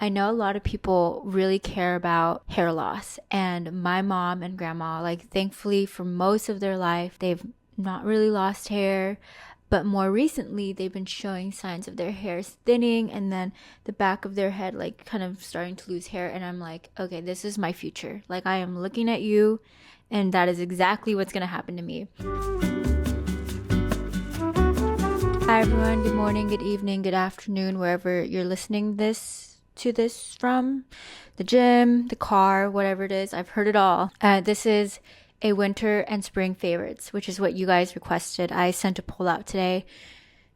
I know a lot of people really care about hair loss, and my mom and grandma, like, thankfully for most of their life, they've not really lost hair, but more recently they've been showing signs of their hair thinning and then the back of their head like kind of starting to lose hair. And I'm like, okay, this is my future. Like, I am looking at you, and that is exactly what's gonna happen to me. Hi everyone, good morning, good evening, good afternoon, wherever you're listening to this from. The gym, the car, whatever it is, I've heard it all. This is a winter and spring favorites, which is what you guys requested. I sent a poll out today.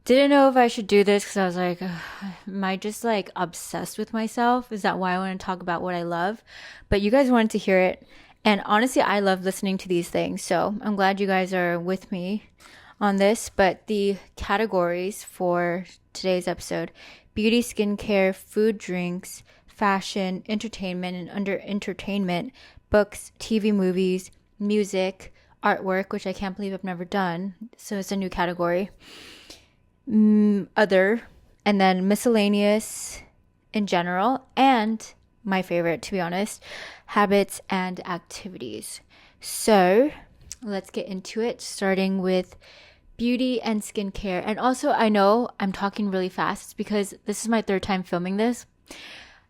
Didn't know if I should do this because I was like, am I just like obsessed with myself? Is that why I want to talk about what I love? But you guys wanted to hear it. And honestly, I love listening to these things. So I'm glad you guys are with me on this. But the categories for today's episode: beauty, skincare, food, drinks, fashion, entertainment, and under entertainment, books, TV, movies, music, artwork, which I can't believe I've never done. So it's a new category. Other, and then miscellaneous in general, and my favorite, to be honest, habits and activities. So let's get into it, starting with beauty and skincare. And also, I know I'm talking really fast because this is my third time filming this.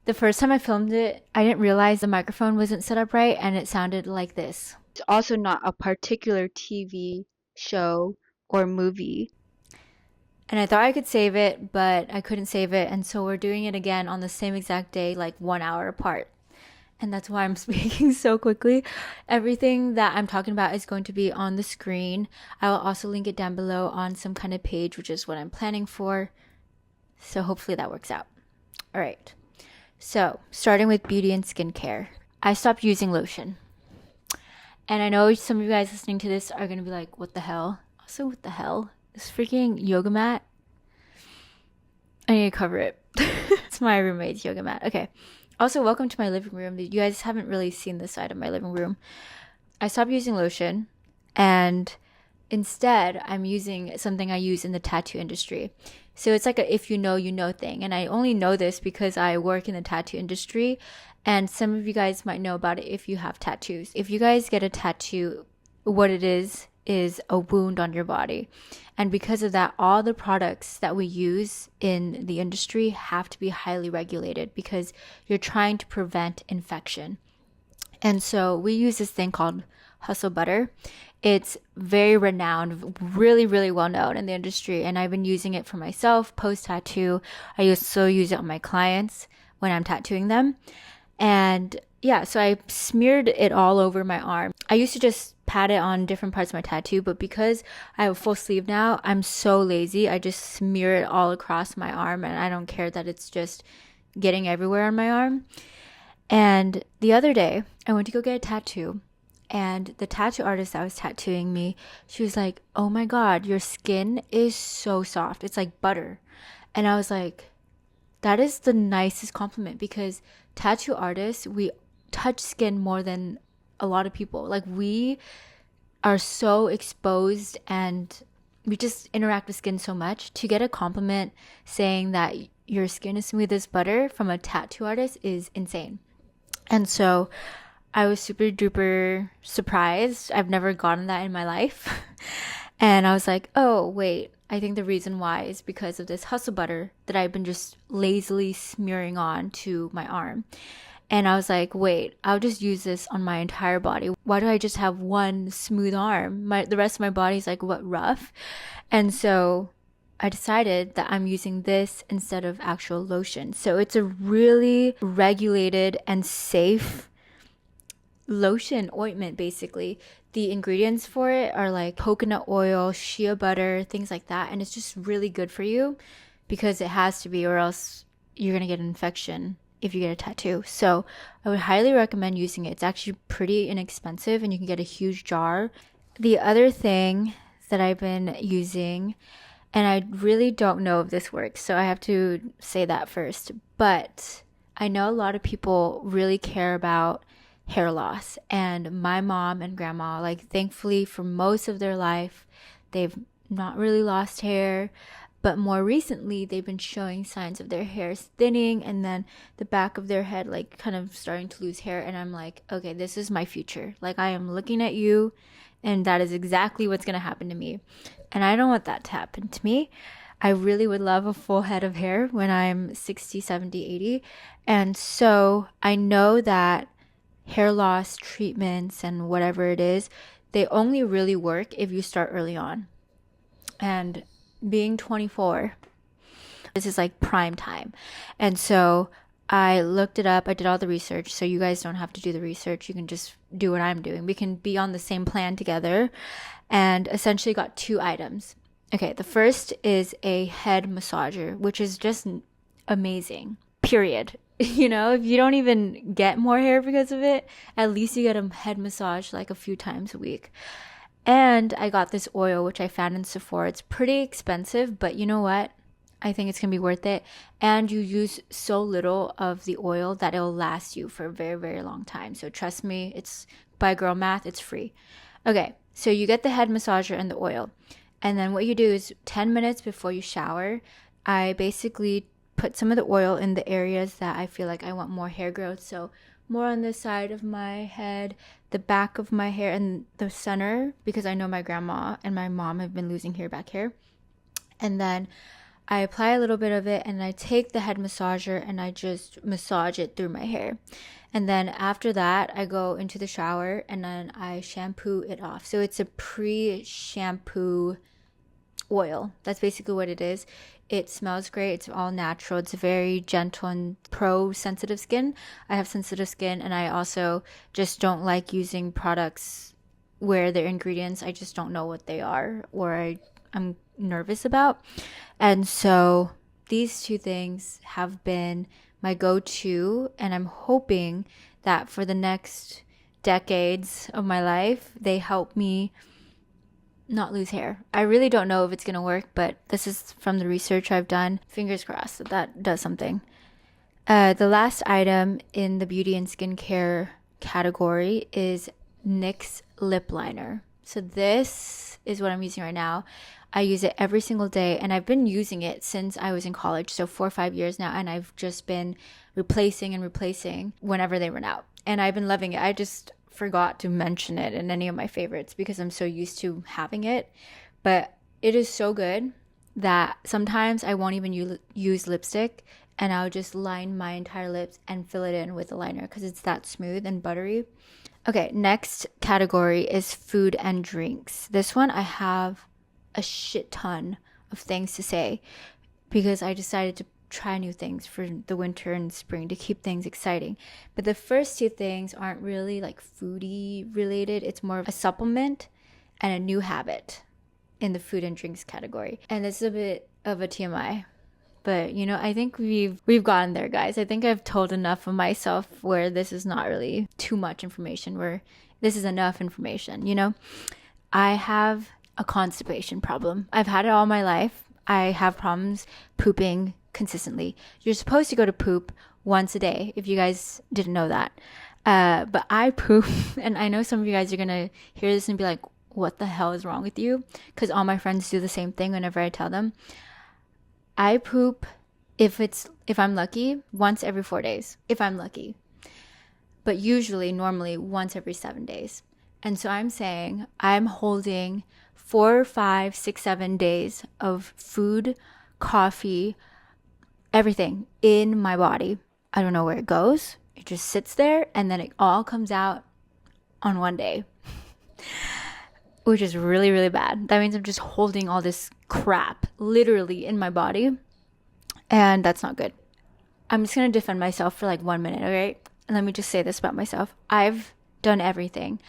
The first time I filmed it, I didn't realize the microphone wasn't set up right and it sounded like this. It's also not a particular TV show or movie. And I thought I could save it, but I couldn't save it. And so we're doing it again on the same exact day, like 1 hour apart. And that's why I'm speaking so quickly. Everything that I'm talking about is going to be on the screen. I will also link it down below on some kind of page, which is what I'm planning for. So hopefully that works out. All right. So starting with beauty and skincare. I stopped using lotion. And I know some of you guys listening to this are going to be like, what the hell? Also, what the hell? This freaking yoga mat. I need to cover it. It's my roommate's yoga mat. Okay. Also, welcome to my living room. You guys haven't really seen this side of my living room. I stopped using lotion, and instead I'm using something I use in the tattoo industry. So it's like a if you know thing. And I only know this because I work in the tattoo industry, and some of you guys might know about it if you have tattoos. If you guys get a tattoo, what it is a wound on your body. And because of that, all the products that we use in the industry have to be highly regulated because you're trying to prevent infection. And so we use this thing called Hustle Butter. It's very renowned, really, really well known in the industry. And I've been using it for myself post-tattoo. I also use it on my clients when I'm tattooing them. And yeah, so I smeared it all over my arm. I used to just pat it on different parts of my tattoo, but because I have a full sleeve now, I'm so lazy. I just smear it all across my arm, and I don't care that it's just getting everywhere on my arm. And the other day, I went to go get a tattoo, and the tattoo artist that was tattooing me, she was like, oh my God, your skin is so soft. It's like butter. And I was like, that is the nicest compliment, because tattoo artists, we touch skin more than a lot of people. Like, we are so exposed and we just interact with skin so much. To get a compliment saying that your skin is smooth as butter from a tattoo artist is insane. And so I was super duper surprised. I've never gotten that in my life. And I was like, oh wait, I think the reason why is because of this Hustle Butter that I've been just lazily smearing on to my arm. And I was like, wait, I'll just use this on my entire body. Why do I just have one smooth arm? The rest of my body is like, what, rough? And so I decided that I'm using this instead of actual lotion. So it's a really regulated and safe lotion ointment, basically. The ingredients for it are like coconut oil, shea butter, things like that. And it's just really good for you because it has to be, or else you're going to get an infection if you get a tattoo. So I would highly recommend using it. It's actually pretty inexpensive and you can get a huge jar. The other thing that I've been using, and I really don't know if this works, so I have to say that first, but I know a lot of people really care about hair loss, and my mom and grandma, like, thankfully for most of their life, they've not really lost hair, But more recently, they've been showing signs of their hair thinning and then the back of their head like kind of starting to lose hair. And I'm like, okay, this is my future. Like, I am looking at you, and that is exactly what's going to happen to me. And I don't want that to happen to me. I really would love a full head of hair when I'm 60, 70, 80. And so I know that hair loss treatments and whatever it is, they only really work if you start early on. And being 24, this is like prime time. And so I looked it up. I did all the research. So you guys don't have to do the research. You can just do what I'm doing. We can be on the same plan together, and essentially got 2 items. Okay, the first is a head massager, which is just amazing, period. You know, if you don't even get more hair because of it, at least you get a head massage like a few times a week. And I got this oil, which I found in Sephora. It's pretty expensive, but you know what? I think it's going to be worth it. And you use so little of the oil that it'll last you for a very, very long time. So trust me, it's by girl math, it's free. Okay, so you get the head massager and the oil. And then what you do is 10 minutes before you shower, I basically put some of the oil in the areas that I feel like I want more hair growth. So more on the side of my head, the back of my hair, and the center, because I know my grandma and my mom have been losing hair back here. And then I apply a little bit of it, and I take the head massager and I just massage it through my hair. And then after that, I go into the shower and then I shampoo it off. So it's a pre-shampoo oil. That's basically what it is. It smells great. It's all natural. It's very gentle and pro-sensitive skin. I have sensitive skin, and I also just don't like using products where their ingredients, I just don't know what they are, or I'm nervous about. And so these 2 things have been my go-to, and I'm hoping that for the next decades of my life, they help me not lose hair. I really don't know if it's going to work, but this is from the research I've done. Fingers crossed that that does something. The last item in the beauty and skincare category is NYX lip liner. So this is what I'm using right now. I use it every single day, and I've been using it since I was in college, so 4 or 5 years now, and I've just been replacing whenever they run out. And I've been loving it. I just forgot to mention it in any of my favorites because I'm so used to having it. But it is so good that sometimes I won't even use lipstick, and I'll just line my entire lips and fill it in with a liner because it's that smooth and buttery. Okay, next category is food and drinks. This one I have a shit ton of things to say because I decided to try new things for the winter and spring to keep things exciting. But the first 2 things aren't really like foodie related. It's more of a supplement and a new habit in the food and drinks category. And this is a bit of a TMI, but you know, I think we've gotten there, guys. I think I've told enough of myself where this is not really too much information, where this is enough information. You know, I have a constipation problem. I've had it all my life. I have problems pooping consistently. You're supposed to go to poop once a day, if you guys didn't know that. But I poop, and I know some of you guys are gonna hear this and be like, what the hell is wrong with you? Because all my friends do the same thing whenever I tell them. I poop, if I'm lucky, once every 4 days, if I'm lucky. But normally once every 7 days. And so I'm saying I'm holding 4, 5, 6, 7 days of food, coffee, everything in my body. I don't know where it goes. It just sits there, and then it all comes out on one day, which is really, really bad. That means I'm just holding all this crap literally in my body, and that's not good. I'm just going to defend myself for like 1 minute, okay? And let me just say this about myself. I've done everything.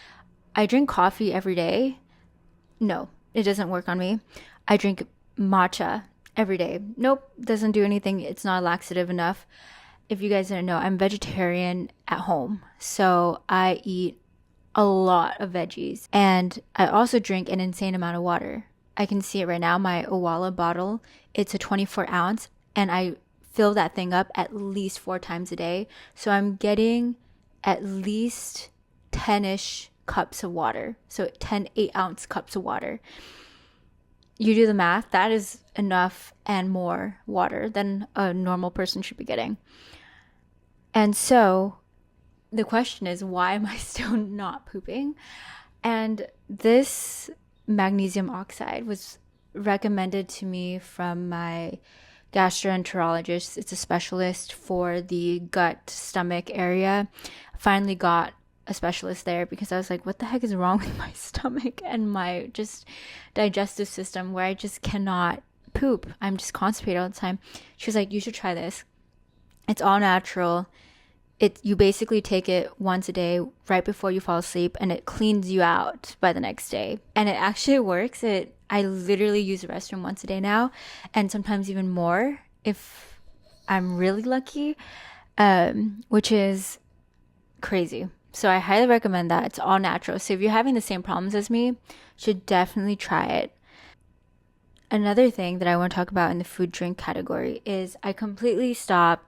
I drink coffee every day. No, it doesn't work on me. I drink matcha every day. Nope, doesn't do anything. It's not laxative enough. If you guys didn't know, I'm vegetarian at home. So I eat a lot of veggies. And I also drink an insane amount of water. I can see it right now. My Owala bottle, it's a 24 ounce. And I fill that thing up at least 4 times a day. So I'm getting at least 10-ish cups of water. So 10 8-ounce cups of water. you do the math, that is enough and more water than a normal person should be getting. And so the question is, why am I still not pooping? And this magnesium oxide was recommended to me from my gastroenterologist. It's a specialist for the gut stomach area. I finally got a specialist there because I was like, what the heck is wrong with my stomach and my just digestive system where I just cannot poop? I'm just constipated all the time. She was like, you should try this. It's all natural. You basically take it once a day right before you fall asleep, and it cleans you out by the next day. And it actually works. I literally use the restroom once a day now, and sometimes even more if I'm really lucky, which is crazy. So I highly recommend that. It's all natural. So if you're having the same problems as me, you should definitely try it. Another thing that I want to talk about in the food drink category is I completely stopped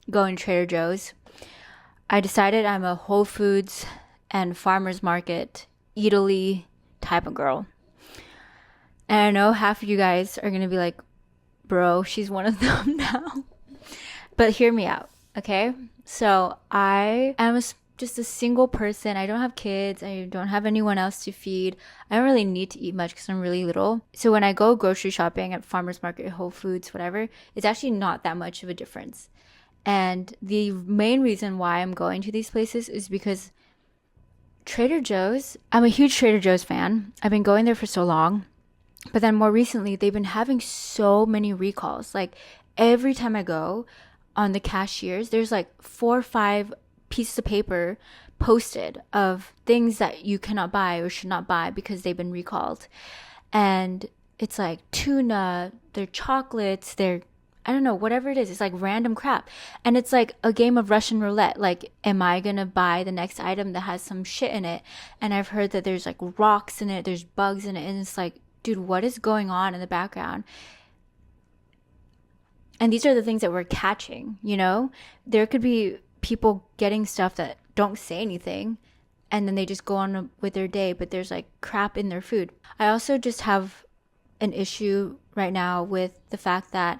going to Trader Joe's. I decided I'm a Whole Foods and farmers market, Italy type of girl. And I know half of you guys are going to be like, bro, she's one of them now. But hear me out, okay? So I am just a single person. I don't have kids. I don't have anyone else to feed. I don't really need to eat much because I'm really little. So when I go grocery shopping at farmers market, Whole Foods, whatever, it's actually not that much of a difference. And the main reason why I'm going to these places is because Trader Joe's, I'm a huge Trader Joe's fan. I've been going there for so long. But then more recently, they've been having so many recalls. Like every time I go on the cashiers, there's like 4 or 5 pieces of paper posted of things that you cannot buy or should not buy because they've been recalled. And it's like tuna, they're chocolates, they're I don't know, whatever it is. It's like random crap. And it's like a game of Russian roulette. Like, am I going to buy the next item that has some shit in it? And I've heard that there's like rocks in it, there's bugs in it. And it's like, dude, what is going on in the background? And these are the things that we're catching, you know? There could be people getting stuff that don't say anything, and then they just go on with their day, but there's like crap in their food. I also just have an issue right now with the fact that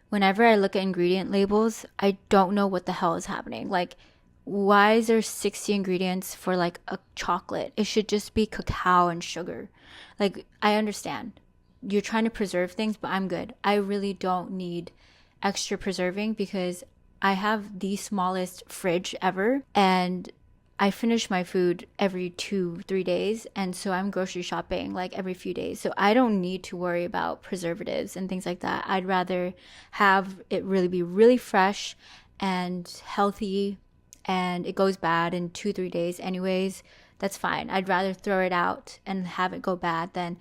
whenever I look at ingredient labels, I don't know what the hell is happening. Like, why is there 60 ingredients for like a chocolate? It should just be cacao and sugar. Like, I understand you're trying to preserve things, but I'm good. I really don't need extra preserving because I have the smallest fridge ever, and I finish my food every 2-3 days, and so I'm grocery shopping like every few days. So I don't need to worry about preservatives and things like that. I'd rather have it really be really fresh and healthy, and it goes bad in 2-3 days anyways. That's fine. I'd rather throw it out and have it go bad than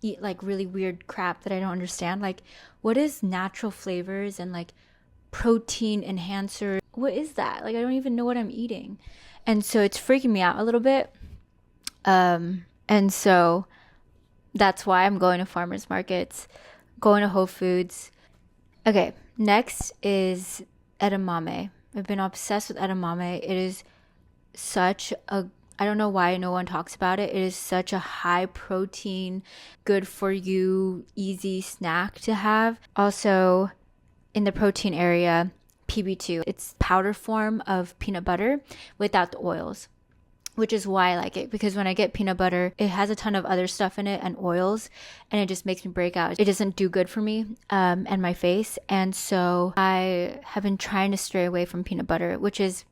eat like really weird crap that I don't understand. Like, what is natural flavors and like protein enhancer? What is that? Like, I don't even know what I'm eating. And so it's freaking me out a little bit. And so that's why I'm going to farmers markets, going to Whole Foods. Okay, next is edamame. I've been obsessed with edamame. It is such a, I don't know why no one talks about it. It is such a high protein, good for you, easy snack to have. Also, in the protein area, PB2. It's powder form of peanut butter without the oils, which is why I like it, because when I get peanut butter, it has a ton of other stuff in it and oils, and it just makes me break out. It doesn't do good for me and my face. And so I have been trying to stray away from peanut butter, which is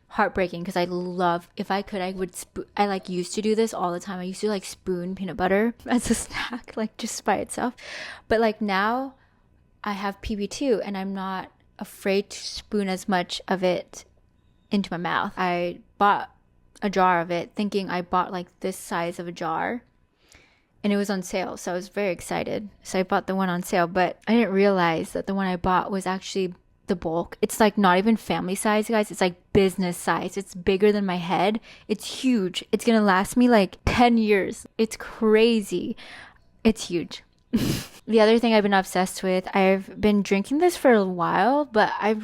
heartbreaking because I love, if I could, I would, I like used to do this all the time. I used to like spoon peanut butter as a snack, like just by itself. But like now I have PB2 and I'm not afraid to spoon as much of it into my mouth. I bought a jar of it thinking I bought like this size of a jar, and it was on sale, so I was very excited. So I bought the one on sale, but I didn't realize that the one I bought was actually the bulk. It's like not even family size, guys. It's like business size. It's bigger than my head. It's huge. It's gonna last me like 10 years. It's crazy. It's huge. The other thing I've been obsessed with, I've been drinking this for a while, but I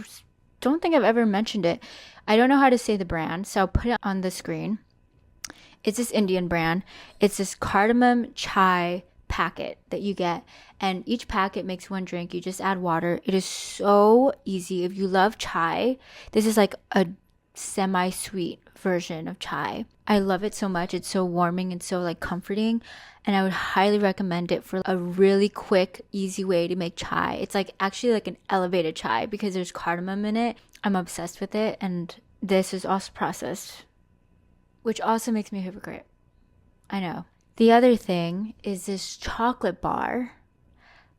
don't think I've ever mentioned it. I don't know how to say the brand, so I'll put it on the screen. It's this Indian brand. It's this cardamom chai packet that you get, and each packet makes one drink. You just add water. It is so easy. If you love chai, this is like a semi-sweet version of chai. I love it so much. It's so warming and so like comforting, and I would highly recommend it for a really quick, easy way to make chai. It's like actually like an elevated chai because there's cardamom in it. I'm obsessed with it, and this is also processed, which also makes me a hypocrite. I know. The other thing is this chocolate bar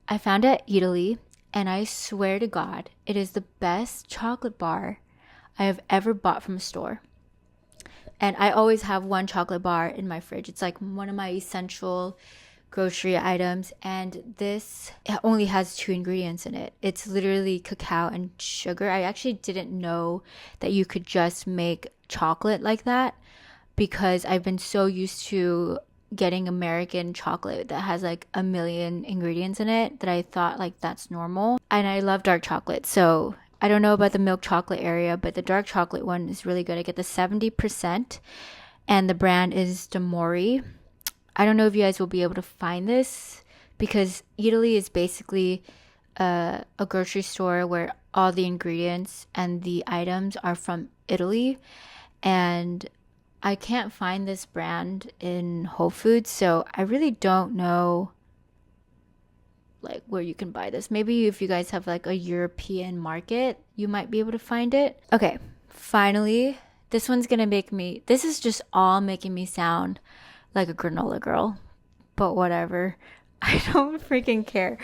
I found at Italy, and I swear to God, it is the best chocolate bar I have ever bought from a store. And I always have one chocolate bar in my fridge. It's like one of my essential grocery items, and this only has 2 ingredients in it. It's literally cacao and sugar. I actually didn't know that you could just make chocolate like that, because I've been so used to getting American chocolate that has like a million ingredients in it that I thought like that's normal. And I love dark chocolate, so I don't know about the milk chocolate area, but the dark chocolate one is really good. I get the 70%, and the brand is Damori. I don't know if you guys will be able to find this, because Italy is basically a grocery store where all the ingredients and the items are from Italy, and I can't find this brand in Whole Foods, so I really don't know like where you can buy this. Maybe if you guys have like a European market, you might be able to find it. Okay, finally, this is just all making me sound like a granola girl, but whatever. I don't freaking care.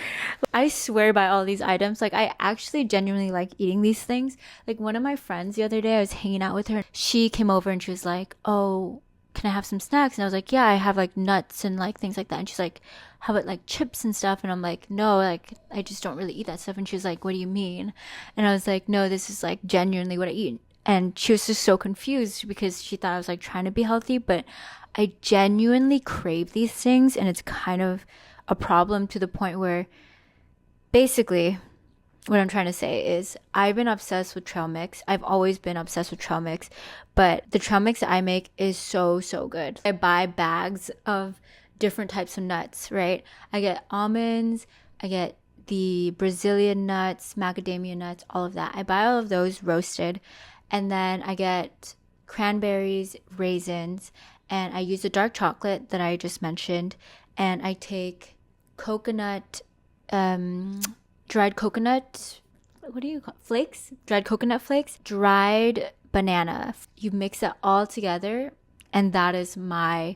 I swear by all these items. Like, I actually genuinely like eating these things. Like, one of my friends the other day, I was hanging out with her. She came over and she was like, oh, can I have some snacks? And I was like, yeah, I have like nuts and like things like that. And she's like, how about like chips and stuff? And I'm like, no, like I just don't really eat that stuff. And she was like, what do you mean? And I was like, no, this is like genuinely what I eat. And she was just so confused because she thought I was like trying to be healthy, but I genuinely crave these things, and it's kind of a problem to the point where basically what I'm trying to say is I've been obsessed with trail mix. I've always been obsessed with trail mix, but the trail mix that I make is so good. I buy bags of different types of nuts, right? I get almonds, I get the Brazilian nuts, macadamia nuts, all of that. I buy all of those roasted, and then I get cranberries, raisins, and I use the dark chocolate that I just mentioned, and I take coconut, dried coconut, what do you call it? Flakes? Dried coconut flakes, dried banana. You mix it all together, and that is my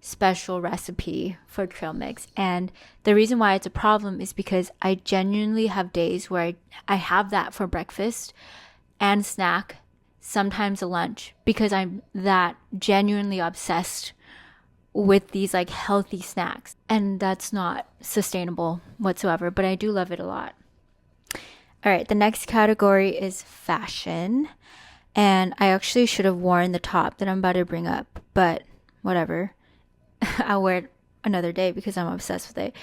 special recipe for trail mix. And the reason why it's a problem is because I genuinely have days where I have that for breakfast and snack, sometimes a lunch, because I'm that genuinely obsessed with these like healthy snacks, and that's not sustainable whatsoever, but I do love it a lot. All right, the next category is fashion, and I actually should have worn the top that I'm about to bring up, but whatever. I'll wear it another day because I'm obsessed with it.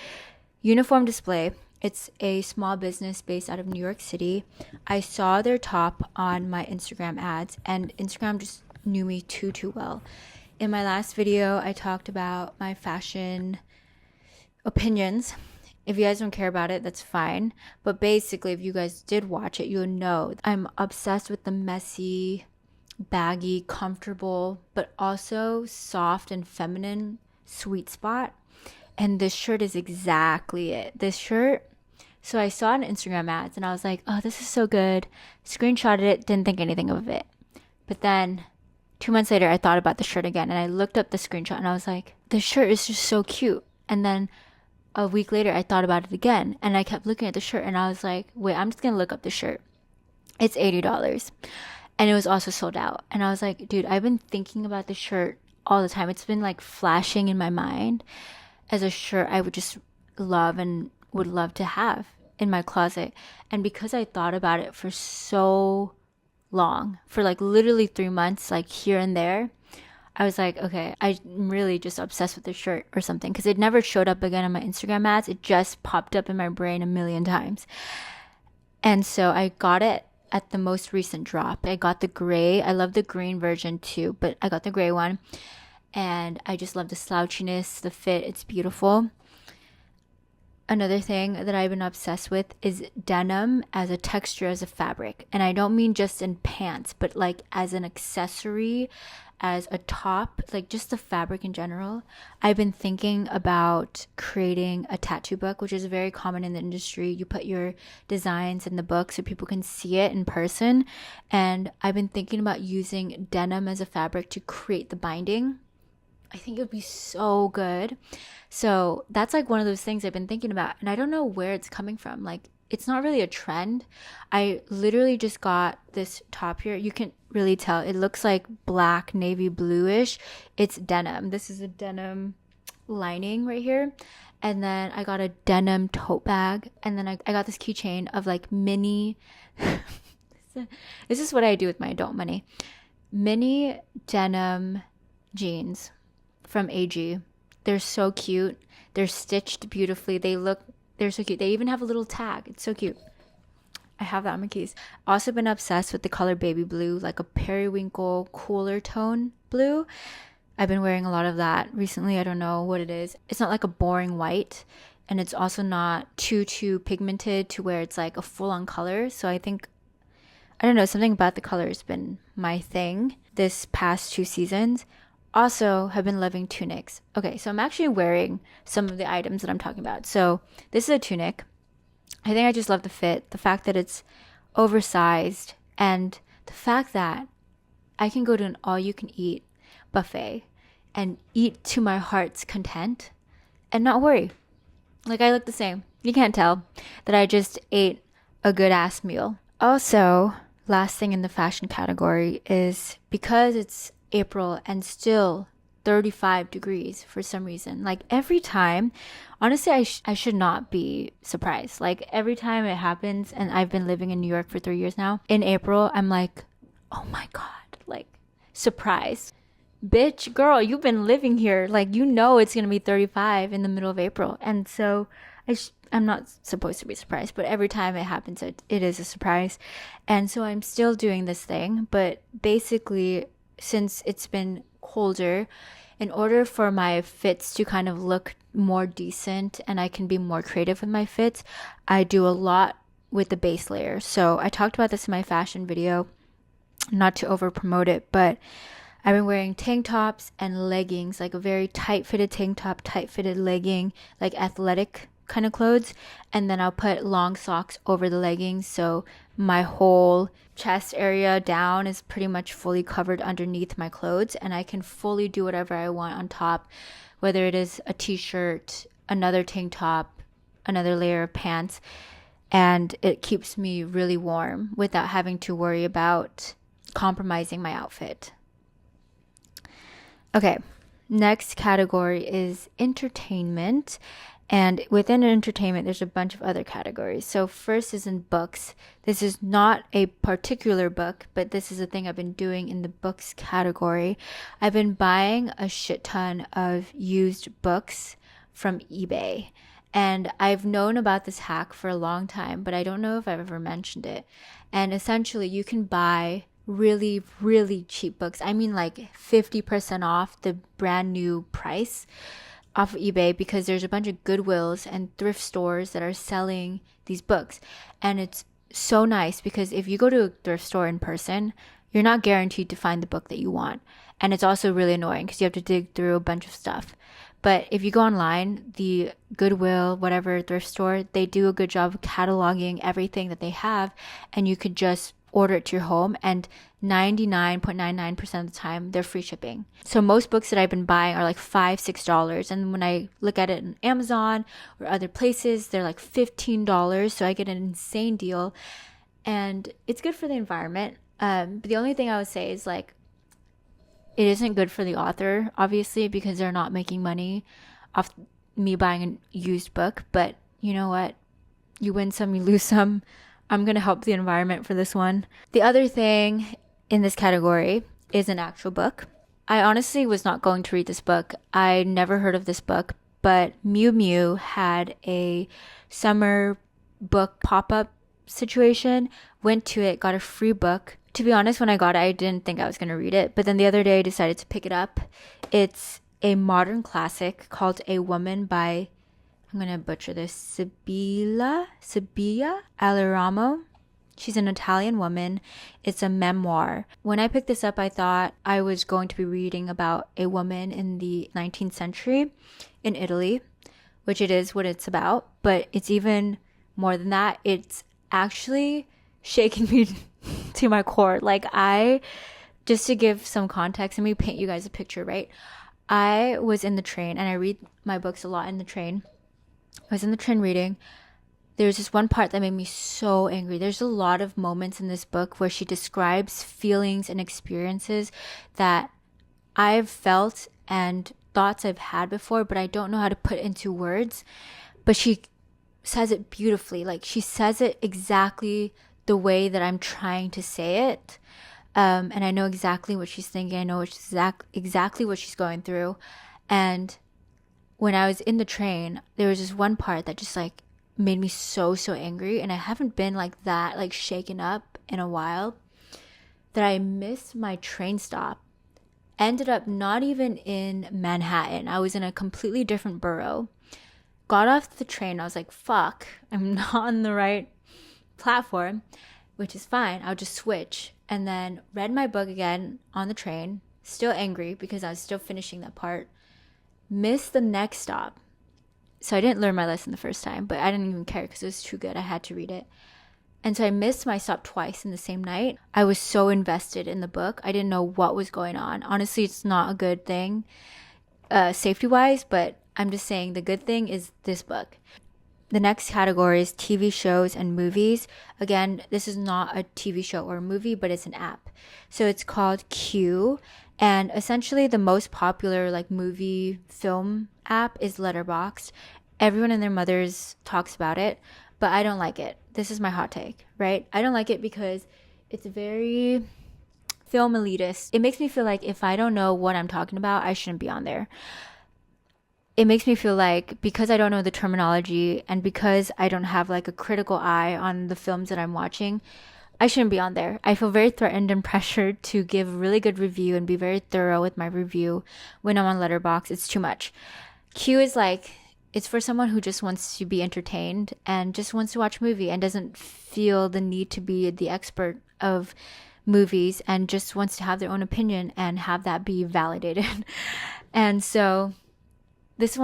Uniform Display. It's a small business based out of New York City. I saw their top on my Instagram ads, and Instagram just knew me too well. In my last video, I talked about my fashion opinions. If you guys don't care about it, that's fine. But basically, if you guys did watch it, you'll know I'm obsessed with the messy, baggy, comfortable, but also soft and feminine sweet spot. And this shirt is exactly it. This shirt. So I saw it in Instagram ads, and I was like, oh, this is so good. Screenshotted it, didn't think anything of it. But then 2 months later, I thought about the shirt again, and I looked up the screenshot, and I was like, the shirt is just so cute. And then a week later, I thought about it again, and I kept looking at the shirt, and I was like, wait, I'm just going to look up the shirt. It's $80. And it was also sold out. And I was like, dude, I've been thinking about the shirt all the time. It's been like flashing in my mind as a shirt I would just love and would love to have in my closet. And because I thought about it for so long, for like literally 3 months, like here and there, I was like, okay, I'm really just obsessed with this shirt or something, because it never showed up again on my Instagram ads. It just popped up in my brain a million times. And so I got it at the most recent drop. I got the gray. I love the green version too, but I got the gray one, and I just love the slouchiness, the fit. It's beautiful. Another thing that I've been obsessed with is denim as a texture, as a fabric. And I don't mean just in pants, but like as an accessory, as a top, like just the fabric in general. I've been thinking about creating a tattoo book, which is very common in the industry. You put your designs in the book so people can see it in person. And I've been thinking about using denim as a fabric to create the binding. I think it would be so good. So that's like one of those things I've been thinking about, and I don't know where it's coming from. Like, it's not really a trend. I literally just got this top here. You can really tell it looks like black, navy bluish. It's denim. This is a denim lining right here. And then I got a denim tote bag. And then I got this keychain of like mini. This is what I do with my adult money. Mini denim jeans from AG. They're so cute. They're stitched beautifully. They're so cute. They even have a little tag. It's so cute. I have that on my keys. Also been obsessed with the color baby blue, like a periwinkle cooler tone blue. I've been wearing a lot of that recently. I don't know what it is. It's not like a boring white, and it's also not too pigmented to where it's like a full-on color. So I think, I don't know, something about the color has been my thing this past 2 seasons. Also have been loving tunics. Okay, so I'm actually wearing some of the items that I'm talking about. So this is a tunic. I think I just love the fit, the fact that it's oversized, and the fact that I can go to an all-you-can-eat buffet and eat to my heart's content and not worry. Like, I look the same. You can't tell that I just ate a good-ass meal. Also, last thing in the fashion category is, because it's April and still 35 degrees for some reason, like every time, honestly, I should not be surprised. Like every time it happens, and I've been living in New York for 3 years now, in April I'm like, oh my god, like surprise, bitch, girl, you've been living here, like you know it's gonna be 35 in the middle of April. And so I'm not supposed to be surprised, but every time it happens, it is a surprise. And so I'm still doing this thing, but basically, since it's been colder, in order for my fits to kind of look more decent and I can be more creative with my fits, I do a lot with the base layer. So I talked about this in my fashion video, not to over promote it, but I've been wearing tank tops and leggings, like a very tight fitted tank top, tight fitted legging, like athletic kind of clothes, and then I'll put long socks over the leggings, so my whole chest area down is pretty much fully covered underneath my clothes, and I can fully do whatever I want on top, whether it is a t-shirt, another tank top, another layer of pants, and it keeps me really warm without having to worry about compromising my outfit. Okay, next category is entertainment. And within entertainment, there's a bunch of other categories. So first is in books. This is not a particular book, but this is a thing I've been doing in the books category. I've been buying a shit ton of used books from eBay. And I've known about this hack for a long time, but I don't know if I've ever mentioned it. And essentially, you can buy really, really cheap books. I mean, like 50% off the brand new price off of eBay, because there's a bunch of Goodwills and thrift stores that are selling these books. And it's so nice because if you go to a thrift store in person, you're not guaranteed to find the book that you want. And it's also really annoying because you have to dig through a bunch of stuff. But if you go online, the Goodwill, whatever thrift store, they do a good job of cataloging everything that they have, and you could just order it to your home, and 99.99% of the time they're free shipping. So most books that I've been buying are like $5-6, and when I look at it on Amazon or other places, they're like $15. So I get an insane deal, and it's good for the environment. But the only thing I would say is, like, it isn't good for the author, obviously, because they're not making money off me buying a used book. But you know what? You win some, you lose some. I'm going to help the environment for this one. The other thing in this category is an actual book. I honestly was not going to read this book. I never heard of this book, but Miu Miu had a summer book pop-up situation. Went to it, got a free book. To be honest, when I got it, I didn't think I was going to read it. But then the other day, I decided to pick it up. It's a modern classic called A Woman by I'm going to butcher this, Sibilla Aliramo. She's an Italian woman. It's a memoir. When I picked this up, I thought I was going to be reading about a woman in the 19th century in Italy, which it is what it's about, but it's even more than that. It's actually shaking me to my core. Like, just to give some context, let me paint you guys a picture, right? I was in the train, and I read my books a lot in the train. I was in the train reading. There's this one part that made me so angry. There's a lot of moments in this book where she describes feelings and experiences that I've felt and thoughts I've had before, but I don't know how to put into words. But she says it beautifully. Like, she says it exactly the way that I'm trying to say it. And I know exactly what she's thinking. I know exactly what she's going through. And when I was in the train, there was this one part that just like made me so angry. And I haven't been like that, like shaken up in a while, that I missed my train stop. Ended up not even in Manhattan. I was in a completely different borough. Got off the train. I was like, fuck, I'm not on the right platform, which is fine. I'll just switch. And then read my book again on the train. Still angry because I was still finishing that part. Missed the next stop. So I didn't learn my lesson the first time, but I didn't even care because it was too good. I had to read it. And so I missed my stop twice in the same night. I was so invested in the book. I didn't know what was going on. Honestly, it's not a good thing safety-wise, but I'm just saying the good thing is this book. The next category is TV shows and movies. Again, this is not a TV show or a movie, but it's an app. So it's called Q. And essentially the most popular like movie film app is Letterboxd. Everyone and their mothers talks about it, but I don't like it. This is my hot take, right? I don't like it because it's very film elitist. It makes me feel like if I don't know what I'm talking about, I shouldn't be on there. It makes me feel like because I don't know the terminology and because I don't have like a critical eye on the films that I'm watching, I shouldn't be on there. I feel very threatened and pressured to give a really good review and be very thorough with my review when I'm on Letterboxd. It's too much. Q is like, it's for someone who just wants to be entertained and just wants to watch a movie and doesn't feel the need to be the expert of movies and just wants to have their own opinion and have that be validated. And so this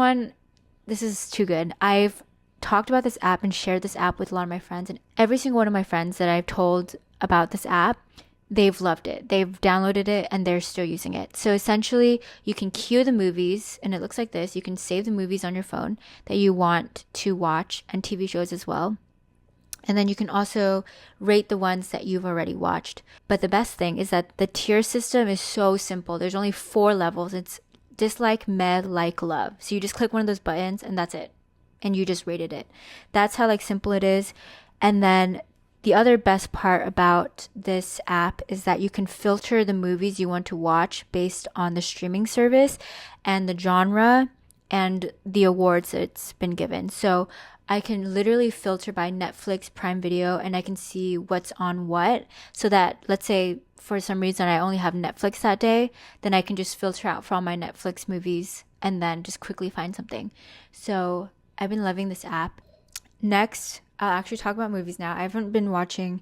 is too good. I've talked about this app and shared this app with a lot of my friends, and every single one of my friends that I've told about this app, they've loved it. They've downloaded it and they're still using it. So essentially you can queue the movies, and it looks like this. You can save the movies on your phone that you want to watch, and TV shows as well. And then you can also rate the ones that you've already watched. But the best thing is that the tier system is so simple. There's only 4 levels. It's dislike, med, like, love. So you just click one of those buttons and that's it. And you just rated it. That's how like simple it is. And then the other best part about this app is that you can filter the movies you want to watch based on the streaming service and the genre and the awards that it's been given. So I can literally filter by Netflix, Prime Video, and I can see what's on what, so that let's say for some reason I only have Netflix that day, then I can just filter out for all my Netflix movies and then just quickly find something. So I've been loving this app. Next, I'll actually talk about movies now. I haven't been watching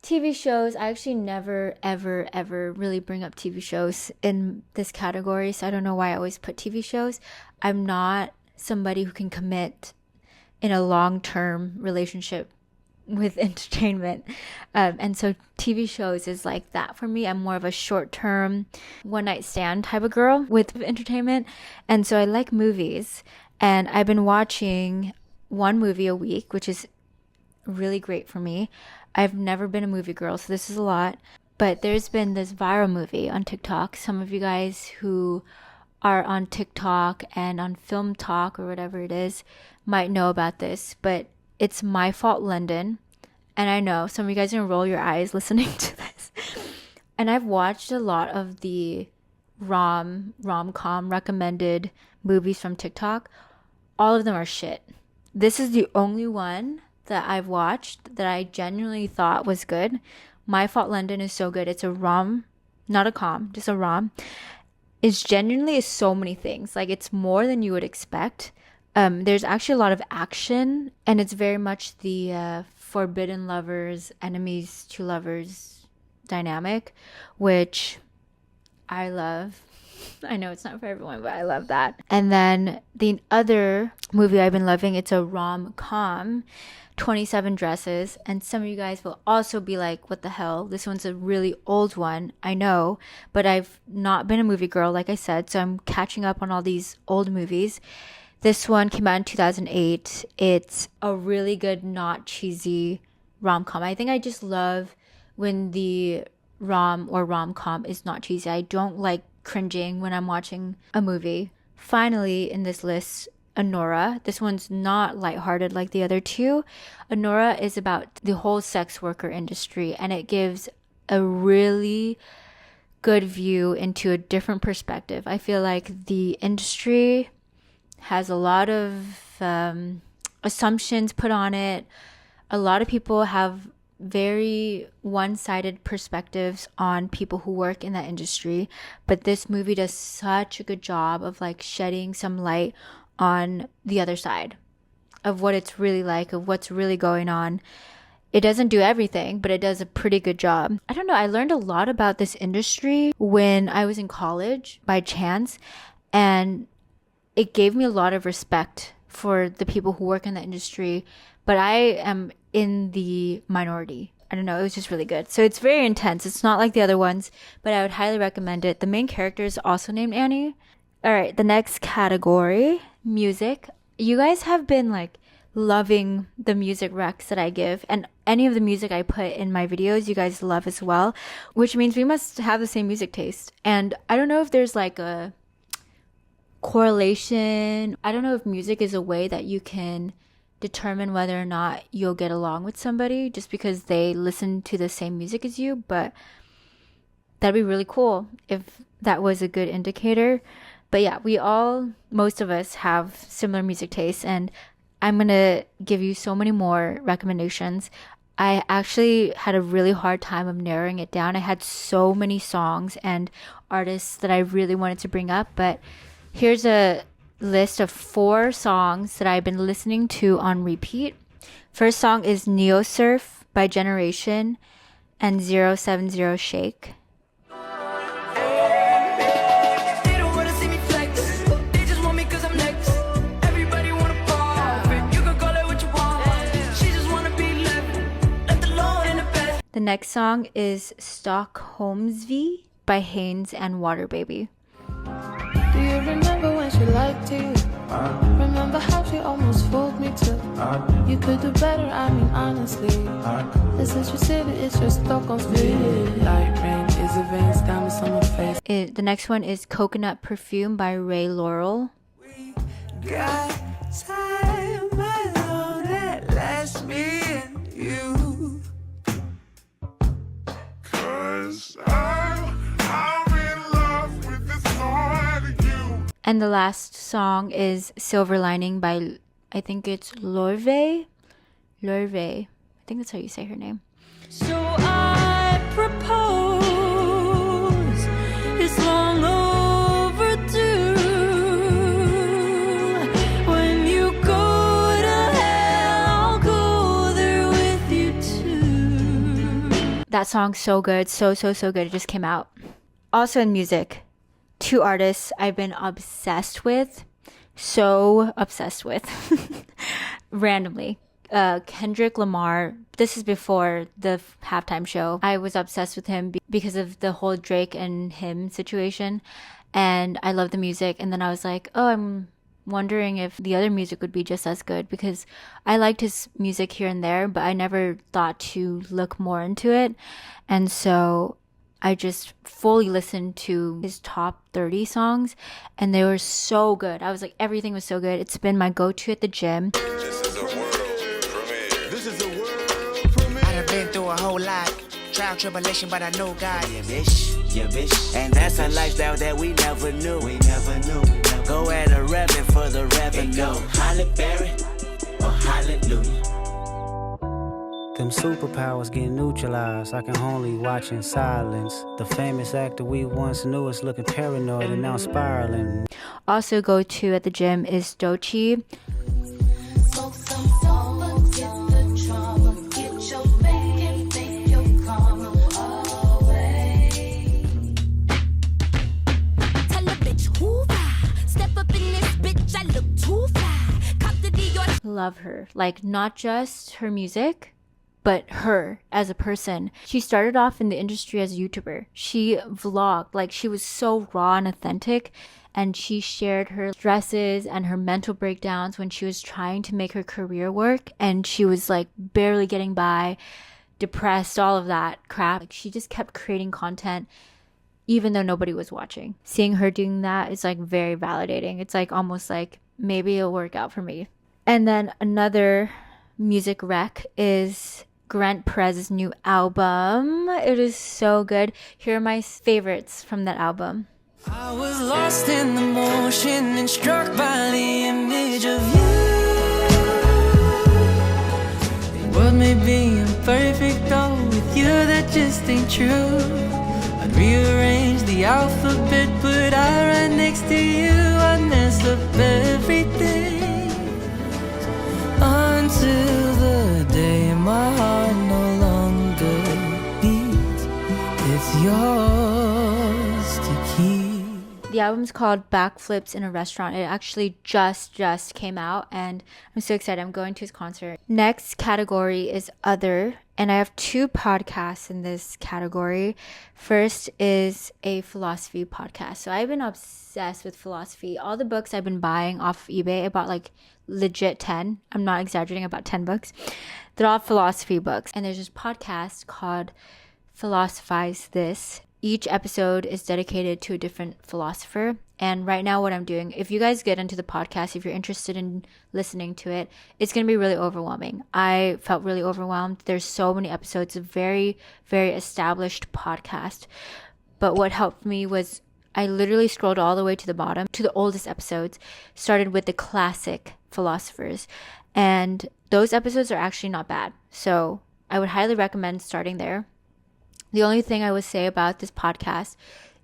TV shows. I actually never, ever really bring up TV shows in this category, so I don't know why I always put TV shows. I'm not somebody who can commit in a long-term relationship with entertainment. And so TV shows is like that for me. I'm more of a short-term, one-night stand type of girl with entertainment. And so I like movies. And I've been watching one movie a week, which is really great for me. I've never been a movie girl, so this is a lot. But there's been this viral movie on TikTok. Some of you guys who are on TikTok and on Film Talk or whatever it is might know about this. But it's My Fault London. And I know some of you guys are going to roll your eyes listening to this. And I've watched a lot of the rom-com recommended movies from TikTok. All of them are shit. This is the only one that I've watched that I genuinely thought was good. My Fault London is so good. It's a rom, not a com, just a rom. It's genuinely so many things. Like, it's more than you would expect. There's actually a lot of action, and it's very much the forbidden lovers, enemies to lovers dynamic, which I love. I know it's not for everyone, but I love that. And then the other movie I've been loving, it's a rom-com, 27 Dresses. And some of you guys will also be like, what the hell? This one's a really old one. I know, but I've not been a movie girl, like I said, so I'm catching up on all these old movies. This one came out in 2008. It's a really good, not cheesy rom-com. I think I just love when the rom-com is not cheesy. I don't like cringing when I'm watching a movie. Finally, in this list, Anora. This one's not lighthearted like the other two. Anora is about the whole sex worker industry, and it gives a really good view into a different perspective. I feel like the industry has a lot of assumptions put on it. A lot of people have very one-sided perspectives on people who work in that industry, but this movie does such a good job of like shedding some light on the other side of what it's really like, of what's really going on. It doesn't do everything, but it does a pretty good job. I don't know, I learned a lot about this industry when I was in college by chance, and it gave me a lot of respect for the people who work in the industry, but I am in the minority. I don't know, it was just really good. So it's very intense. It's not like the other ones, but I would highly recommend it. The main character is also named Annie. All right, the next category, music. You guys have been like loving the music recs that I give, and any of the music I put in my videos you guys love as well, which means we must have the same music taste. And I don't know if there's like a correlation. I don't know if music is a way that you can determine whether or not you'll get along with somebody just because they listen to the same music as you, but that'd be really cool if that was a good indicator. But yeah, most of us have similar music tastes, and I'm gonna give you so many more recommendations. I actually had a really hard time of narrowing it down. I had so many songs and artists that I really wanted to bring up, but here's a list of 4 songs that I've been listening to on repeat. First song is Neo Surf by Generation and 070 Shake. The next song is Stockholmsvy by Haynes and Water Baby. Do you remember when she liked you? Remember how she almost fooled me too? You could do better, I mean honestly. This is your city, it's your Stockholm's view. Light rain is a veins, diamonds on my face. The next one is Coconut Perfume by Ray Laurel. We got time alone at last, me and you. 'Cause I'm in love with this part of you. And the last song is Silver Lining by, I think it's Louie. I think that's how you say her name. So I propose, it's long overdue. When you go to hell, I'll go there with you too. That song's so good, so good. It just came out. Also in music, 2 artists I've been obsessed with, randomly. Kendrick Lamar. This is before the halftime show. I was obsessed with him because of the whole Drake and him situation, and I love the music. And then I was like, oh, I'm wondering if the other music would be just as good, because I liked his music here and there, but I never thought to look more into it. And so I just fully listened to his top 30 songs, and they were so good. I was like, everything was so good. It's been my go-to at the gym. I've been through a whole lot, trial, tribulation, but I know God. Yeah, bitch. And that's a lifestyle that we never knew. Go at a revenue for the revenue. Go Holly Berry or Hallelujah. Them superpowers get neutralized. I can only watch in silence. The famous actor we once knew is looking paranoid and now spiraling. Also go to at the gym is Dochi. Love her, like not just her music, but her as a person. She started off in the industry as a YouTuber. She vlogged, like she was so raw and authentic, and she shared her stresses and her mental breakdowns when she was trying to make her career work, and she was like barely getting by, depressed, all of that crap. Like, she just kept creating content even though nobody was watching. Seeing her doing that is like very validating. It's like almost like maybe it'll work out for me. And then another music rec is Grant Perez's new album. It is so good. Here are my favorites from that album. I was lost in the motion and struck by the image of you. The world may be imperfect though, with you that just ain't true. I'd rearrange the alphabet, but I right next to you. I'd mess up everything. Until the day my heart no longer beats, it's yours to keep. The album's called Backflips in a Restaurant. It actually just came out, and I'm so excited. I'm going to his concert. Next category is Other, and I have 2 podcasts in this category. First is a philosophy podcast. So I've been obsessed with philosophy. All the books I've been buying off of eBay, I bought like legit 10. I'm not exaggerating, about 10 books. They're all philosophy books. And there's this podcast called Philosophize This. Each episode is dedicated to a different philosopher. And right now what I'm doing, if you guys get into the podcast, if you're interested in listening to it, it's going to be really overwhelming. I felt really overwhelmed. There's so many episodes, a very, very established podcast. But what helped me was I literally scrolled all the way to the bottom, to the oldest episodes, started with the classic philosophers. And those episodes are actually not bad. So I would highly recommend starting there. The only thing I would say about this podcast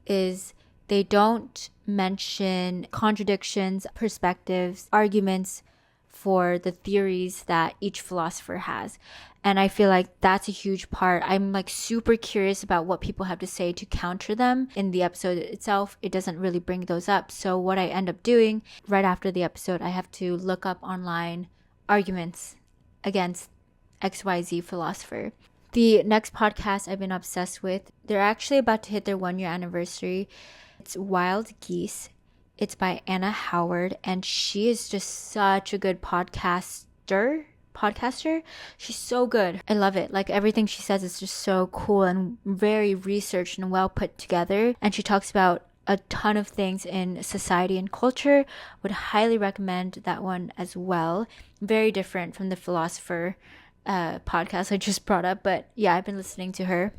is they don't mention contradictions, perspectives, arguments for the theories that each philosopher has. And I feel like that's a huge part. I'm like super curious about what people have to say to counter them. In the episode itself, it doesn't really bring those up. So what I end up doing right after the episode, I have to look up online arguments against XYZ philosopher. The next podcast I've been obsessed with, they're actually about to hit their 1-year anniversary. It's Wild Geese. It's by Anna Howard, and she is just such a good podcaster. She's so good. I love it. Like everything she says is just so cool and very researched and well put together. And she talks about a ton of things in society and culture. Would highly recommend that one as well. Very different from the philosopher podcast I just brought up, but yeah, I've been listening to her.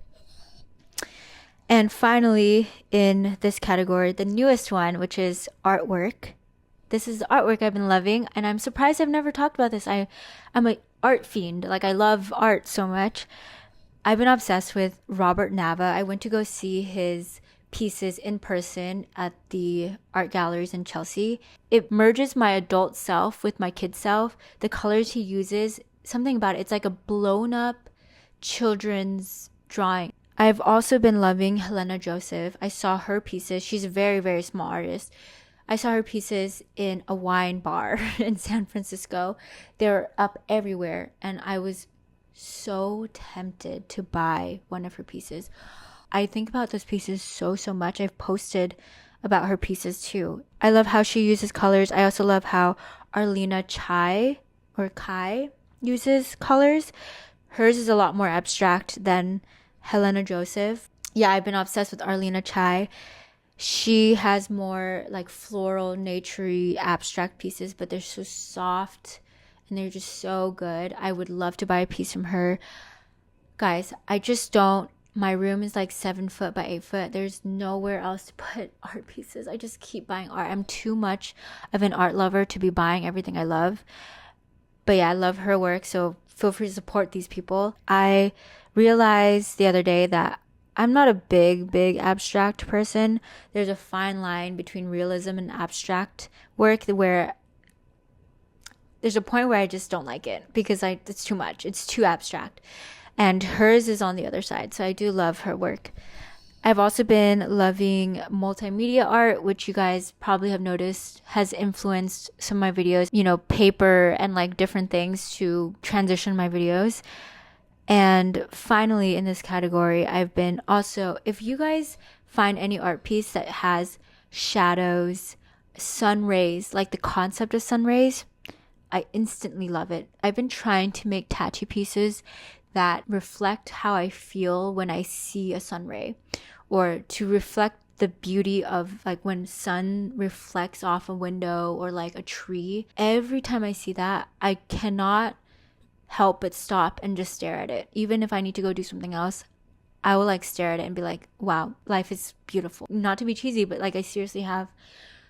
And finally, in this category, the newest one, which is artwork. This is the artwork I've been loving, and I'm surprised I've never talked about this. I'm an art fiend. Like, I love art so much. I've been obsessed with Robert Nava. I went to go see his pieces in person at the art galleries in Chelsea. It merges my adult self with my kid self. The colors he uses, something about it, it's like a blown up children's drawing. I've also been loving Helena Joseph. I saw her pieces. She's a very, very small artist. I saw her pieces in a wine bar in San Francisco. They're up everywhere, and I was so tempted to buy one of her pieces. I think about those pieces so much. I've posted about her pieces too. I love how she uses colors. I also love how Arlena Kai uses colors. Hers is a lot more abstract than Helena Joseph. Yeah, I've been obsessed with Arlena Chai. She has more like floral, naturey, abstract pieces, but they're so soft and they're just so good. I would love to buy a piece from her. Guys, I just don't. My room is like 7 foot by 8 foot. There's nowhere else to put art pieces. I just keep buying art. I'm too much of an art lover to be buying everything I love. But yeah, I love her work. So feel free to support these people. I realized the other day that I'm not a big abstract person. There's a fine line between realism and abstract work where there's a point where I just don't like it because it's too much. It's too abstract. And hers is on the other side. So I do love her work. I've also been loving multimedia art, which you guys probably have noticed has influenced some of my videos, you know, paper and like different things to transition my videos. And finally, in this category, I've been also, if you guys find any art piece that has shadows, sun rays, like the concept of sun rays, I instantly love it. I've been trying to make tattoo pieces that reflect how I feel when I see a sun ray, or to reflect the beauty of like when sun reflects off a window or like a tree. Every time I see that, I cannot help but stop and just stare at it. Even if I need to go do something else, I will like stare at it and be like, wow, life is beautiful. Not to be cheesy, but like I seriously have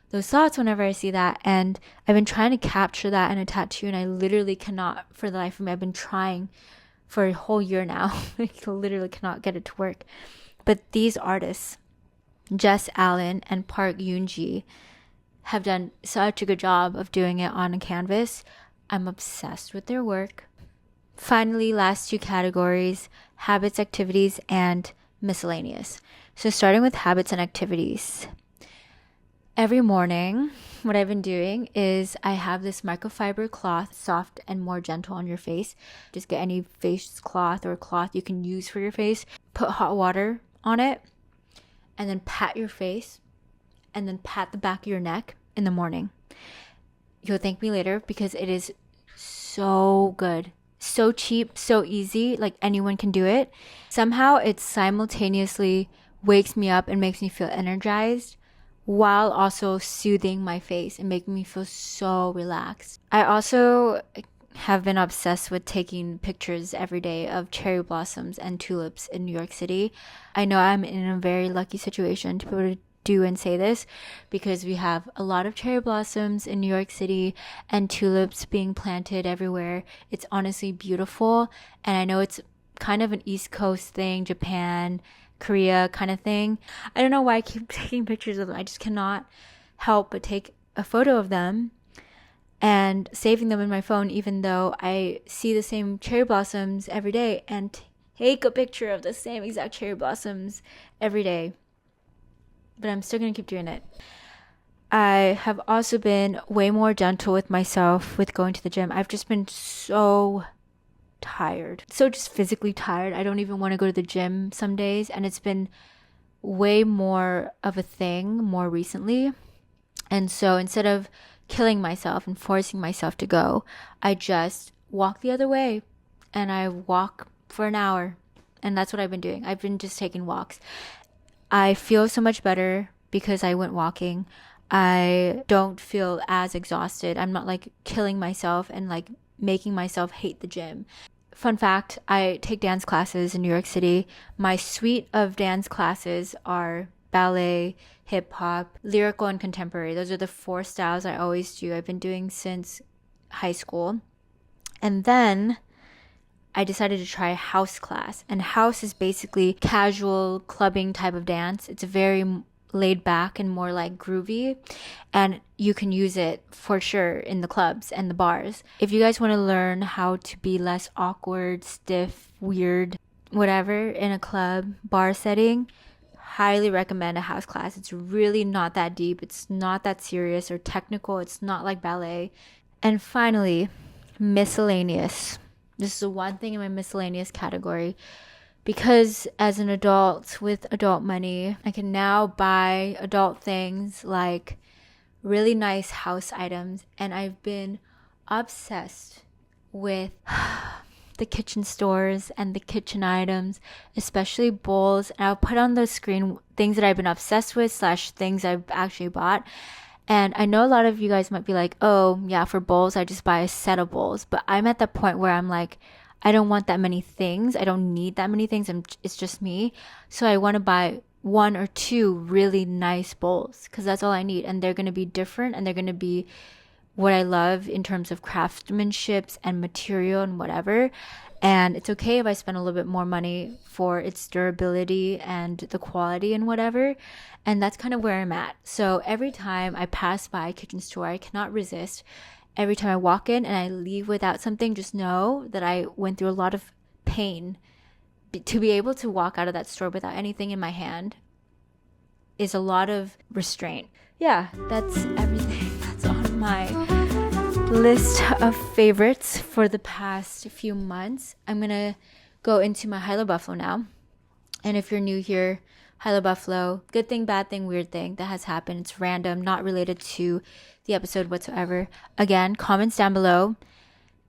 those thoughts whenever I see that. And I've been trying to capture that in a tattoo, and I literally cannot for the life of me. I've been trying for a whole year now. I literally cannot get it to work. But these artists, Jess Allen and Park Yoon-ji, have done such a good job of doing it on a canvas. I'm obsessed with their work. Finally, last two categories, habits, activities, and miscellaneous. So starting with habits and activities. Every morning, what I've been doing is I have this microfiber cloth, soft and more gentle on your face. Just get any face cloth or cloth you can use for your face. Put hot water on it, and then pat your face, and then pat the back of your neck in the morning. You'll thank me later because it is so good. So cheap, so easy, like anyone can do it. Somehow it simultaneously wakes me up and makes me feel energized while also soothing my face and making me feel so relaxed. I also have been obsessed with taking pictures every day of cherry blossoms and tulips in New York City. I know I'm in a very lucky situation to be able to do and say this because we have a lot of cherry blossoms in New York City and tulips being planted everywhere. It's honestly beautiful, and I know it's kind of an East Coast thing, Japan, Korea kind of thing. I don't know why I keep taking pictures of them. I just cannot help but take a photo of them and saving them in my phone, even though I see the same cherry blossoms every day, and take a picture of the same exact cherry blossoms every day. But I'm still going to keep doing it. I have also been way more gentle with myself with going to the gym. I've just been so tired. So just physically tired. I don't even want to go to the gym some days. And it's been way more of a thing more recently. And so instead of killing myself and forcing myself to go, I just walk the other way. And I walk for an hour. And that's what I've been doing. I've been just taking walks. I feel so much better because I went walking. I don't feel as exhausted. I'm not like killing myself and like making myself hate the gym. Fun fact, I take dance classes in New York City. My suite of dance classes are ballet, hip hop, lyrical, and contemporary. Those are the 4 styles I always do. I've been doing since high school. And then I decided to try house class. And house is basically casual clubbing type of dance. It's very laid back and more like groovy, and you can use it for sure in the clubs and the bars. If you guys want to learn how to be less awkward, stiff, weird, whatever in a club bar setting, highly recommend a house class. It's really not that deep. It's not that serious or technical. It's not like ballet. And finally, miscellaneous. This is the one thing in my miscellaneous category. Because as an adult with adult money, I can now buy adult things like really nice house items. And I've been obsessed with the kitchen stores and the kitchen items, especially bowls. And I'll put on the screen things that I've been obsessed with / things I've actually bought. And I know a lot of you guys might be like, oh, yeah, for bowls, I just buy a set of bowls. But I'm at the point where I'm like, I don't want that many things. I don't need that many things. It's just me. So I want to buy 1 or 2 really nice bowls because that's all I need. And they're going to be different and they're going to be what I love in terms of craftsmanship and material and whatever. And it's okay if I spend a little bit more money for its durability and the quality and whatever. And that's kind of where I'm at. So every time I pass by a kitchen store, I cannot resist. Every time I walk in and I leave without something, just know that I went through a lot of pain. To be able to walk out of that store without anything in my hand is a lot of restraint. Yeah, that's everything that's on my list of favorites for the past few months. I'm gonna go into my Hilo Buffalo now. And if you're new here, Hilo Buffalo, good thing, bad thing, weird thing that has happened. It's random, not related to the episode whatsoever. Again, comments down below.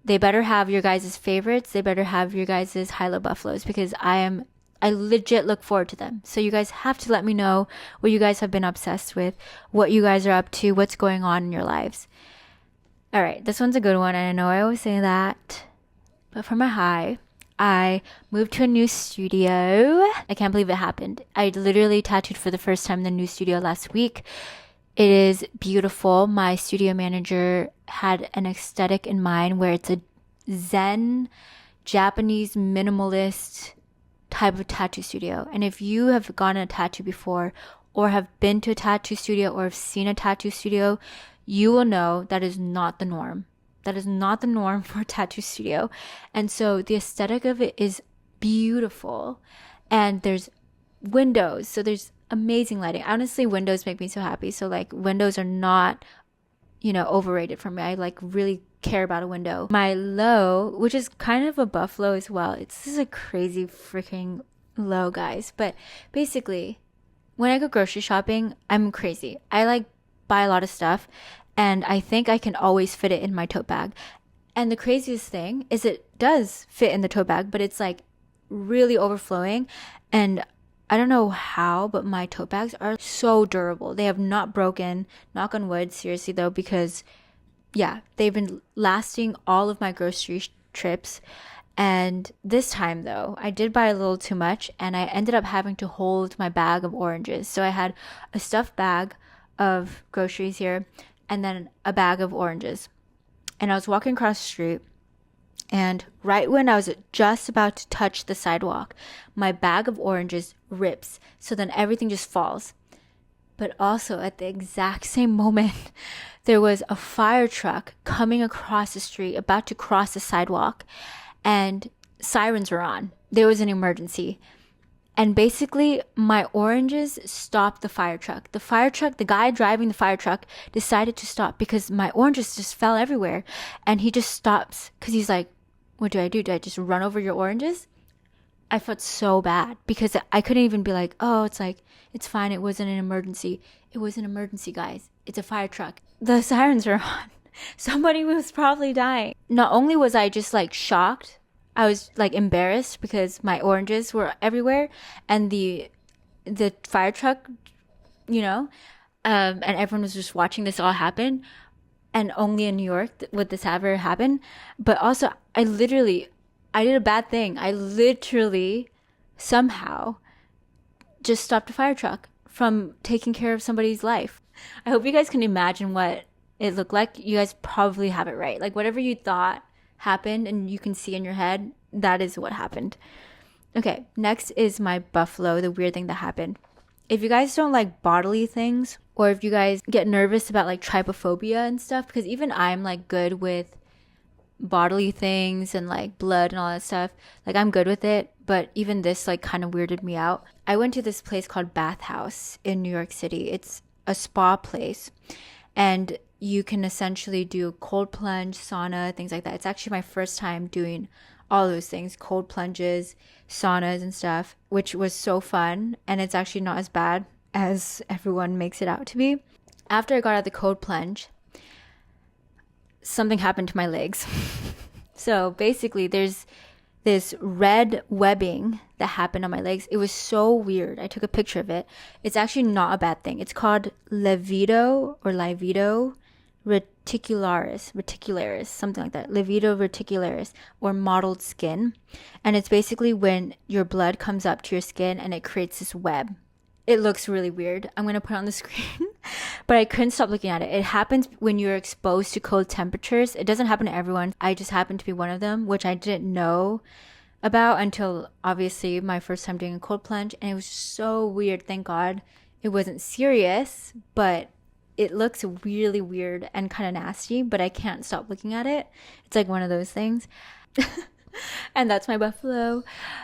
They better have your guys' favorites. They better have your guys' Hilo Buffaloes, because I legit look forward to them. So you guys have to let me know what you guys have been obsessed with, what you guys are up to, what's going on in your lives. All right, this one's a good one, and I know I always say that, but for my high, I moved to a new studio. I can't believe it happened. I literally tattooed for the first time in the new studio last week. It is beautiful. My studio manager had an aesthetic in mind where it's a Zen, Japanese minimalist type of tattoo studio. And if you have gone to a tattoo before, or have been to a tattoo studio, or have seen a tattoo studio, you will know that is not the norm. That is not the norm for a tattoo studio. And so the aesthetic of it is beautiful. And there's windows. So there's amazing lighting. Honestly, windows make me so happy. So like windows are not, overrated for me. I like really care about a window. My low, which is kind of a buffalo as well. This is a crazy freaking low, guys. But basically, when I go grocery shopping, I'm crazy. I like buy a lot of stuff, and I think I can always fit it in my tote bag. And the craziest thing is it does fit in the tote bag, but it's like really overflowing. And I don't know how, but my tote bags are so durable. They have not broken, knock on wood, seriously though, because yeah, they've been lasting all of my grocery trips. And this time though, I did buy a little too much, and I ended up having to hold my bag of oranges. So I had a stuffed bag of groceries here, and then a bag of oranges. And I was walking across the street, and right when I was just about to touch the sidewalk, my bag of oranges rips. So then everything just falls. But also at the exact same moment, there was a fire truck coming across the street, about to cross the sidewalk, and sirens were on. There was an emergency. And basically, my oranges stopped the fire truck. The guy driving the fire truck decided to stop because my oranges just fell everywhere. And he just stops because he's like, what do? Do I just run over your oranges? I felt so bad because I couldn't even be like, oh, it's fine. It wasn't an emergency. It was an emergency, guys. It's a fire truck. The sirens are on. Somebody was probably dying. Not only was I just like shocked, I was like embarrassed because my oranges were everywhere, and the fire truck, and everyone was just watching this all happen, and only in New York would this ever happen. But also, I did a bad thing. I literally somehow just stopped a fire truck from taking care of somebody's life. I hope you guys can imagine what it looked like. You guys probably have it right. Like whatever you thought happened and you can see in your head, that is what happened. Okay, next is my buffalo, the weird thing that happened. If you guys don't like bodily things, or if you guys get nervous about like trypophobia and stuff, because even I'm like good with bodily things and like blood and all that stuff, like I'm good with it, but even this like kind of weirded me out. I went to this place called Bath House in New York City. It's a spa place, and you can essentially do cold plunge, sauna, things like that. It's actually my first time doing all those things, cold plunges, saunas and stuff, which was so fun. And it's actually not as bad as everyone makes it out to be. After I got out of the cold plunge, something happened to my legs. So basically there's this red webbing that happened on my legs. It was so weird. I took a picture of it. It's actually not a bad thing. It's called livedo reticularis, something like that. Livedo reticularis, or mottled skin. And it's basically when your blood comes up to your skin and it creates this web. It looks really weird. I'm going to put it on the screen. But I couldn't stop looking at it. It happens when you're exposed to cold temperatures. It doesn't happen to everyone. I just happened to be one of them, which I didn't know about until obviously my first time doing a cold plunge. And it was so weird. Thank God it wasn't serious, but it looks really weird and kind of nasty, but I can't stop looking at it. It's like one of those things. And that's my buffalo.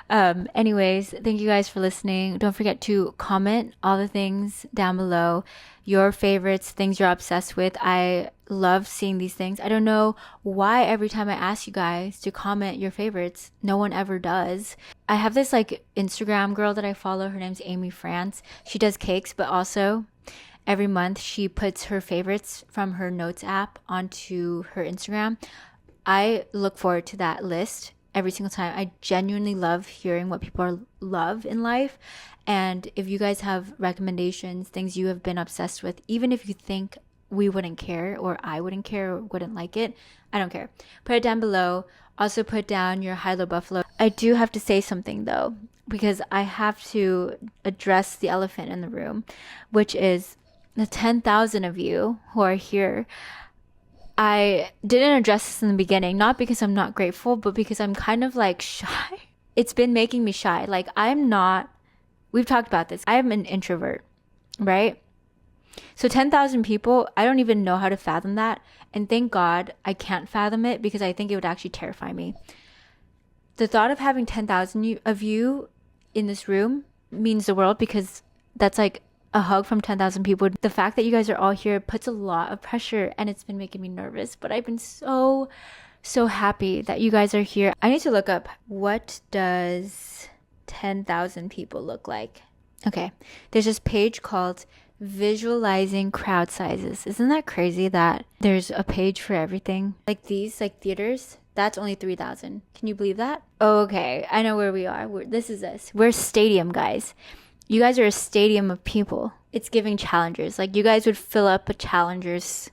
Anyways, thank you guys for listening. Don't forget to comment all the things down below, your favorites, things you're obsessed with. I love seeing these things. I don't know why every time I ask you guys to comment your favorites, no one ever does. I have this like Instagram girl that I follow. Her name's Amy France. She does cakes, but also every month she puts her favorites from her notes app onto her Instagram. I look forward to that list every single time. I genuinely love hearing what people love in life. And if you guys have recommendations, things you have been obsessed with, even if you think we wouldn't care or I wouldn't care or wouldn't like it, I don't care. Put it down below. Also put down your high-low buffalo. I do have to say something though, because I have to address the elephant in the room, which is the 10,000 of you who are here. I didn't address this in the beginning, not because I'm not grateful, but because I'm kind of like shy. It's been making me shy. Like we've talked about this. I am an introvert, right? So 10,000 people, I don't even know how to fathom that. And thank God I can't fathom it because I think it would actually terrify me. The thought of having 10,000 of you in this room means the world, because that's like a hug from 10,000 people. The fact that you guys are all here puts a lot of pressure, and it's been making me nervous, but I've been so happy that you guys are here. I need to look up, what does 10,000 people look like? Okay, there's this page called Visualizing Crowd Sizes. Isn't that crazy that there's a page for everything? Like these, like theaters, that's only 3,000. Can you believe that? Okay, I know where we are. We're stadium, guys. You guys are a stadium of people. It's giving challengers. Like you guys would fill up a challengers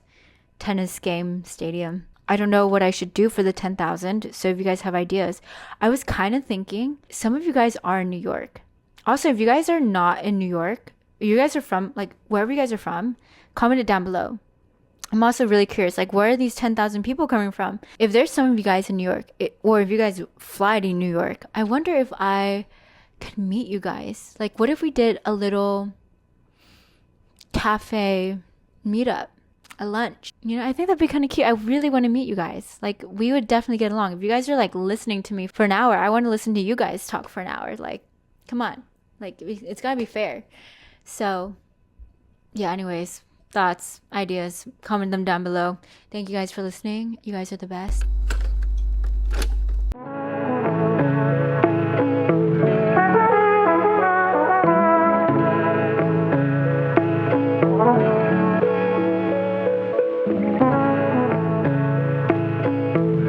tennis game stadium. I don't know what I should do for the 10,000. So if you guys have ideas, I was kind of thinking some of you guys are in New York. Also, if you guys are not in New York, you guys are from, like, wherever you guys are from, comment it down below. I'm also really curious, like, where are these 10,000 people coming from? If there's some of you guys in New York, or if you guys fly to New York, I wonder if I could meet you guys. Like, what if we did a little cafe meetup, a lunch? You know, I think that'd be kind of cute. I really want to meet you guys. Like, we would definitely get along. If you guys are like listening to me for an hour, I want to listen to you guys talk for an hour. Like, come on. Like, it's gotta be fair. So yeah, anyways, thoughts, ideas, comment them down below. Thank you guys for listening. You guys are the best.